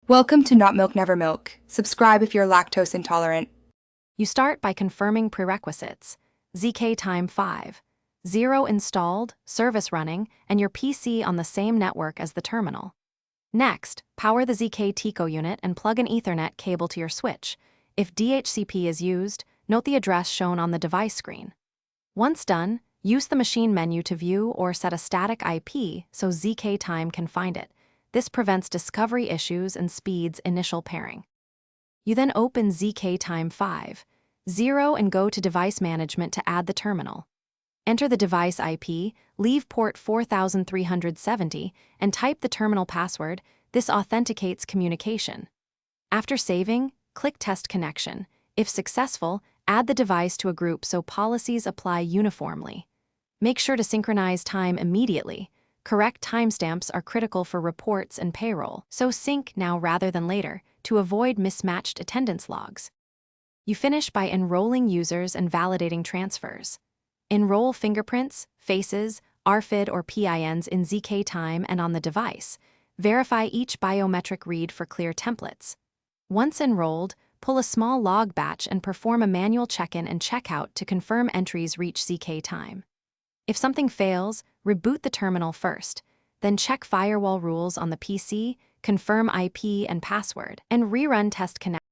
Welcome to Not Milk Never Milk. Subscribe if you're lactose intolerant. You start by confirming prerequisites. Zktime 5. 0 installed, service running, and your PC on the same network as the terminal. Next, power the ZK Tico unit and plug an Ethernet cable to your switch. If DHCP is used, note the address shown on the device screen. Once done, use the machine menu to view or set a static IP so Zktime can find it. This prevents discovery issues and speeds initial pairing. You then open Zktime 5. 0 and go to Device Management to add the terminal. Enter the device IP, leave port 4370, and type the terminal password. This authenticates communication. After saving, click Test Connection. If successful, add the device to a group so policies apply uniformly. Make sure to synchronize time immediately. Correct timestamps are critical for reports and payroll, so sync now rather than later to avoid mismatched attendance logs. You finish by enrolling users and validating transfers. Enroll fingerprints, faces, RFID or PINs in Zktime and on the device. Verify each biometric read for clear templates. Once enrolled, pull a small log batch and perform a manual check-in and check-out to confirm entries reach Zktime. If something fails, reboot the terminal first, then check firewall rules on the PC, confirm IP and password, and rerun test connect.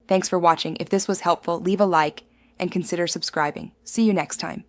Thanks for watching. If this was helpful, leave a like and consider subscribing. See you next time.